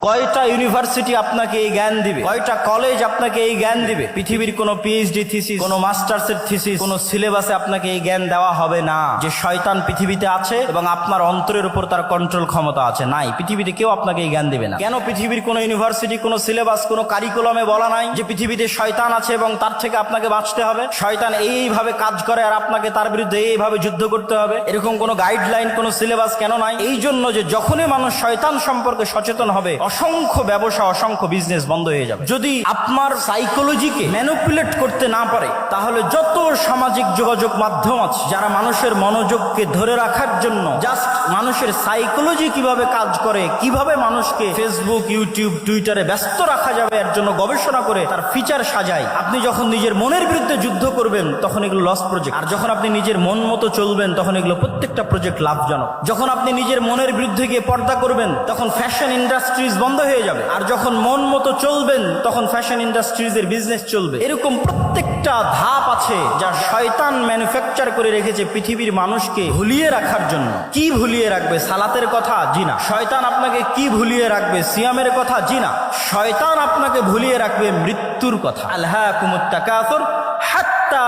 কয়টা ইউনিভার্সিটি আপনাকে এই জ্ঞান দিবে, কয়টা কলেজ আপনাকে এই জ্ঞান দিবে? পৃথিবীর কোনো পিএইচডি থিসিস, কোনো মাস্টার্সের থিসিস, কোনো সিলেবাসে আপনাকে এই জ্ঞান দেওয়া হবে না যে শয়তান পৃথিবীতে আছে এবং আপনার অন্তরের উপর তার কন্ট্রোল ক্ষমতা আছে। নাই, পৃথিবীতে কেউ আপনাকে এই জ্ঞান দিবে না। কেন পৃথিবীর কোনো ইউনিভার্সিটি, কোনো সিলেবাস, কোনো কারিকুলামে বলা নাই যে পৃথিবীতে শয়তান আছে এবং তার থেকে আপনাকে বাঁচতে হবে? শয়তান এইভাবে কাজ করে আর আপনাকে তার বিরুদ্ধে এইভাবে যুদ্ধ করতে হবে, এরকম কোনো গাইডলাইন, কোনো সিলেবাস কেন নাই? এই জন্য যে যখনই মানুষ শয়তান সম্পর্কে সচেতন হবে, অসংখ্য ব্যবসা, অসংখ্য বিজনেস বন্ধ হয়ে যাবে। যদি আপনার সাইকোলজিকে ম্যানিপুলেট করতে না পারে, তাহলে যত সামাজিক যোগাযোগ মাধ্যম আছে যারা মানুষের মনোযোগকে ধরে রাখার জন্য জাস্ট মানুষের সাইকোলজি কিভাবে কাজ করে, কিভাবে মানুষকে ফেসবুক, ইউটিউব, টুইটারে ব্যস্ত রাখা যাবে এর জন্য গবেষণা করে তার ফিচার সাজায়। আপনি যখন নিজের মনের বিরুদ্ধে যুদ্ধ করবেন তখন এগুলো লস প্রজেক্ট, আর যখন আপনি নিজের মন মতো চলবেন তখন এগুলো প্রত্যেকটা প্রজেক্ট লাভজনক। যখন আপনি নিজের মনের বিরুদ্ধে গিয়ে পর্দা করবেন তখন ফ্যাশন ইন্ডাস্ট্রিজ বন্ধ হয়ে যাবে, আর যখন মন মতো চলবেন তখন ফ্যাশন ইন্ডাস্ট্রিজের বিজনেস চলবে। এরকম প্রত্যেকটা ধাপ আছে যা শয়তান ম্যানুফ্যাকচার করে রেখেছে পৃথিবীর মানুষকে ভুলিয়ে রাখার জন্য। কি ভুলিয়ে রাখবে? সালাতের কথা? জি না। শয়তান আপনাকে কি ভুলিয়ে রাখবে? সিয়ামের কথা? জি না। শয়তান আপনাকে ভুলিয়ে রাখবে মৃত্যুর কথা। আলহাকুমুত তাকাসুর হাত্তা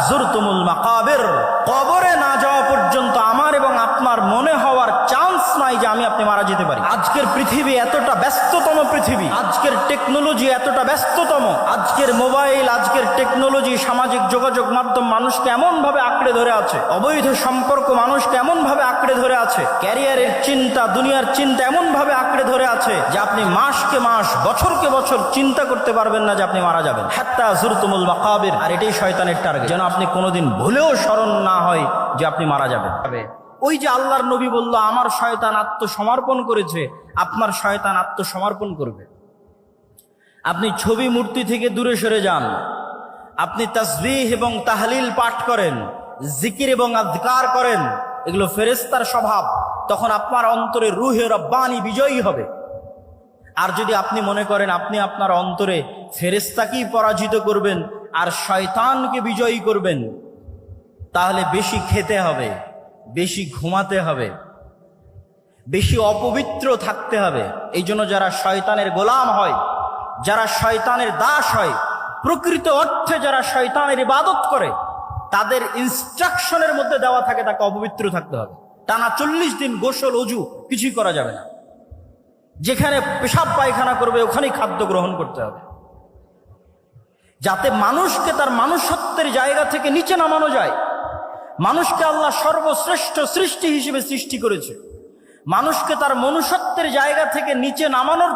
যুরতুমুল মাকাবির। কবরে না যাওয়া পর্যন্ত আমার এবং আপনার মনে হওয়ার চান্স নাই যে আমি আপনি মারা যেতে পারি। আজকের পৃথিবী এতটা ব্যস্ততম পৃথিবী, আজকের টেকনোলজি এতটা ব্যস্ততম, আজকের মোবাইল, আজকের টেকনোলজি, সামাজিক যোগাযোগ মাধ্যম মানুষকে এমন ভাবে আঁকড়ে ধরে আছে, অবৈধ সম্পর্ক মানুষকে এমন ভাবে আঁকড়ে ধরে আছে, ক্যারিয়ারের চিন্তা, দুনিয়ার চিন্তা এমন ভাবে আঁকড়ে ধরে আছে যে আপনি মাসকে মাস, বছরকে বছর চিন্তা করতে পারবেন না যে আপনি মারা যাবেন। হাত্তা যুরতুমুল মাকাবির। আর এটাই শয়তানের টার্গেট, যেন আপনি কোনোদিন ভুলেও স্মরণ না হয় যে আপনি মারা যাবেন। ওই যে আল্লাহর নবী বলল, আমার শয়তান আত্মসমর্পণ করেছে, আপনার শয়তান আত্মসমর্পণ করবে। আপনি ছবি মূর্তি থেকে দূরে সরে যান, আপনি তাসবিহ এবং তাহলিল পাঠ করেন, জিকির এবং আযকার করেন, এগুলো ফেরেশতার স্বভাব। তখন আপনার অন্তরে রূহে রব্বানি বিজয়ী হবে। আর যদি আপনি মনে করেন আপনি আপনার অন্তরে ফেরেশতাকেই পরাজিত করবেন আর শয়তানকে বিজয়ী করবেন, তাহলে বেশি খেতে হবে, বেশি ঘুমাতে হবে, বেশি অপবিত্র থাকতে হবে। এই জন্য যারা শয়তানের গোলাম হয়, যারা শয়তানের দাস হয়, প্রকৃত অর্থে যারা শয়তানের ইবাদত করে, তাদের ইনস্ট্রাকশনের মধ্যে দেওয়া থাকে তাকে অপবিত্র থাকতে হবে। টানা 40 দিন গোসল, অজু কিছুই করা যাবে না। যেখানে পেশাব পায়খানা করবে ওখানেই খাদ্য গ্রহণ করতে হবে, যাতে মানুষকে তার মানুষত্বের জায়গা থেকে নিচে নামানো যায়। মানুষকে আল্লাহ সর্বশ্রেষ্ঠ সৃষ্টি হিসেবে সৃষ্টি করেছে। মানুষকে তার মনুষ্যত্বের জায়গা থেকে নিচে নামানোর